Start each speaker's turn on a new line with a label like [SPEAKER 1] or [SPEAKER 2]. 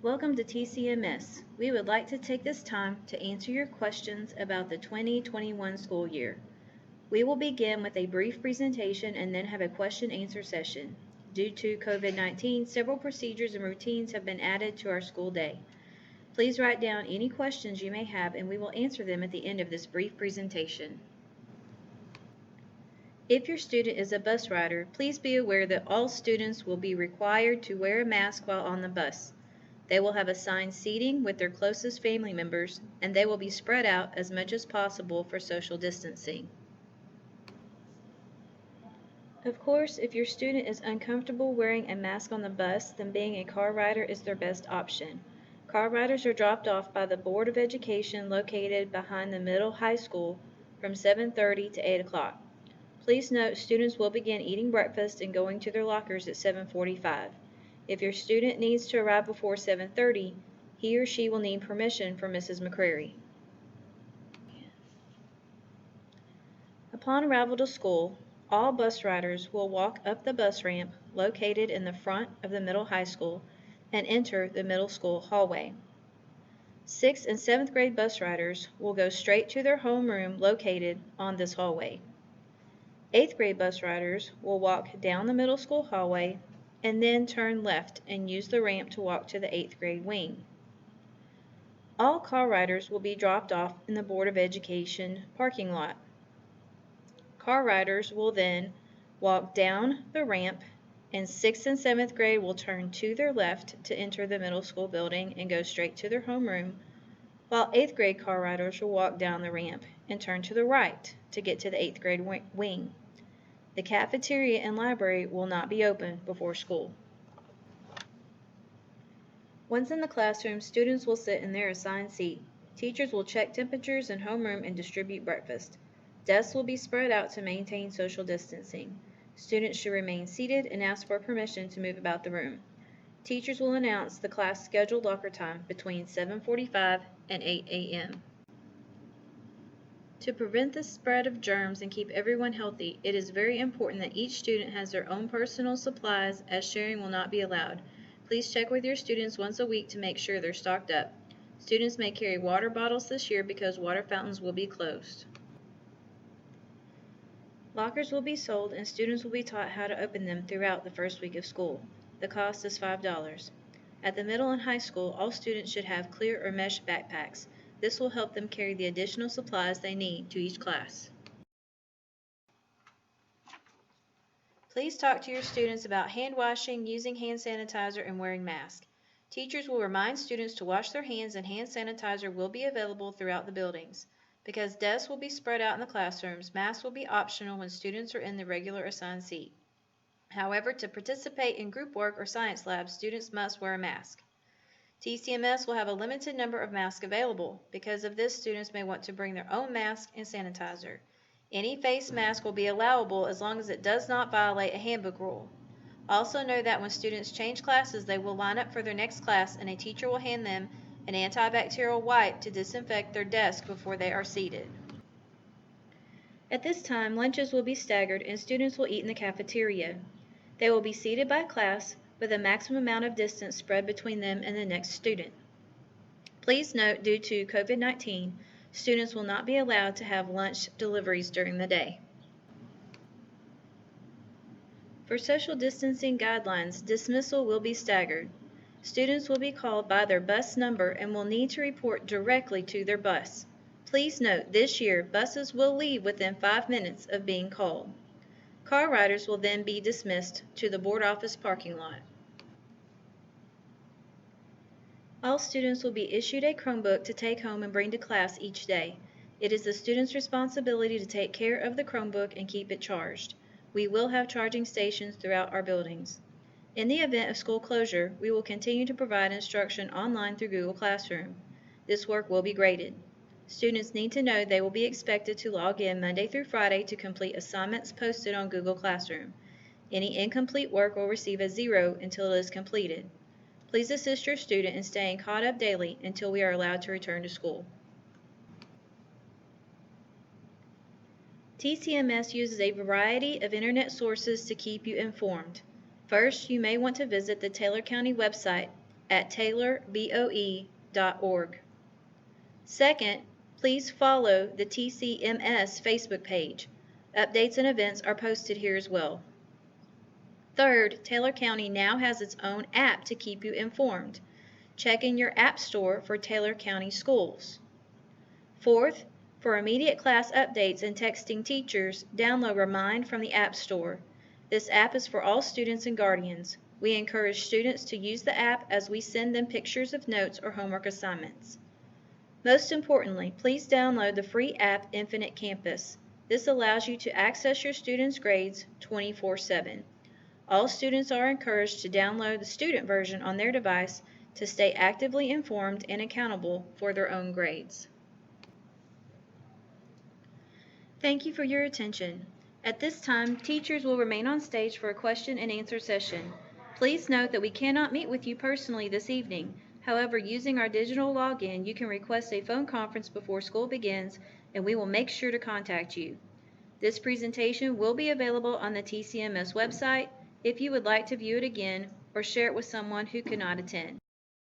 [SPEAKER 1] Welcome to TCMS. We would like to take this time to answer your questions about the 2021 school year. We will begin with a brief presentation and then have a question-answer session. Due to COVID-19, several procedures and routines have been added to our school day. Please write down any questions you may have and we will answer them at the end of this brief presentation. If your student is a bus rider, please be aware that all students will be required to wear a mask while on the bus. They will have assigned seating with their closest family members, and they will be spread out as much as possible for social distancing. Of course, if your student is uncomfortable wearing a mask on the bus, then being a car rider is their best option. Car riders are dropped off by the Board of Education located behind the middle high school from 7:30 to 8 o'clock. Please note students will begin eating breakfast and going to their lockers at 7:45. If your student needs to arrive before 7:30, he or she will need permission from Mrs. McCrary. Upon arrival to school, all bus riders will walk up the bus ramp located in the front of the middle high school and enter the middle school hallway. 6th and 7th grade bus riders will go straight to their homeroom located on this hallway. 8th grade bus riders will walk down the middle school hallway and then turn left and use the ramp to walk to the 8th grade wing. All car riders will be dropped off in the Board of Education parking lot. Car riders will then walk down the ramp, and 6th and 7th grade will turn to their left to enter the middle school building and go straight to their homeroom, while 8th grade car riders will walk down the ramp and turn to the right to get to the 8th grade wing. The cafeteria and library will not be open before school. Once in the classroom, students will sit in their assigned seat. Teachers will check temperatures in homeroom and distribute breakfast. Desks will be spread out to maintain social distancing. Students should remain seated and ask for permission to move about the room. Teachers will announce the class scheduled locker time between 7:45 and 8 a.m. To prevent the spread of germs and keep everyone healthy, it is very important that each student has their own personal supplies, as sharing will not be allowed. Please check with your students once a week to make sure they're stocked up. Students may carry water bottles this year because water fountains will be closed. Lockers will be sold and students will be taught how to open them throughout the first week of school. The cost is $5. At the middle and high school, all students should have clear or mesh backpacks. This will help them carry the additional supplies they need to each class. Please talk to your students about hand washing, using hand sanitizer, and wearing masks. Teachers will remind students to wash their hands, and hand sanitizer will be available throughout the buildings. Because desks will be spread out in the classrooms, masks will be optional when students are in the regular assigned seat. However, to participate in group work or science labs, students must wear a mask. TCMS will have a limited number of masks available. Because of this, students may want to bring their own mask and sanitizer. Any face mask will be allowable as long as it does not violate a handbook rule. Also know that when students change classes, they will line up for their next class and a teacher will hand them an antibacterial wipe to disinfect their desk before they are seated. At this time, lunches will be staggered and students will eat in the cafeteria. They will be seated by class with a maximum amount of distance spread between them and the next student. Please note, due to COVID-19, students will not be allowed to have lunch deliveries during the day. For social distancing guidelines, dismissal will be staggered. Students will be called by their bus number and will need to report directly to their bus. Please note, this year, buses will leave within 5 minutes of being called. Car riders will then be dismissed to the board office parking lot. All students will be issued a Chromebook to take home and bring to class each day. It is the student's responsibility to take care of the Chromebook and keep it charged. We will have charging stations throughout our buildings. In the event of school closure, we will continue to provide instruction online through Google Classroom. This work will be graded. Students need to know they will be expected to log in Monday through Friday to complete assignments posted on Google Classroom. Any incomplete work will receive a 0 until it is completed. Please assist your student in staying caught up daily until we are allowed to return to school. TCMS uses a variety of internet sources to keep you informed. First, you may want to visit the Taylor County website at taylorboe.org. Second, please follow the TCMS Facebook page. Updates and events are posted here as well. Third, Taylor County now has its own app to keep you informed. Check in your app store for Taylor County Schools. Fourth, for immediate class updates and texting teachers, download Remind from the App Store. This app is for all students and guardians. We encourage students to use the app as we send them pictures of notes or homework assignments. Most importantly, please download the free app Infinite Campus. This allows you to access your students' grades 24/7. All students are encouraged to download the student version on their device to stay actively informed and accountable for their own grades. Thank you for your attention. At this time, teachers will remain on stage for a question and answer session. Please note that we cannot meet with you personally this evening. However, using our digital login, you can request a phone conference before school begins, and we will make sure to contact you. This presentation will be available on the TCMS website if you would like to view it again or share it with someone who could not attend.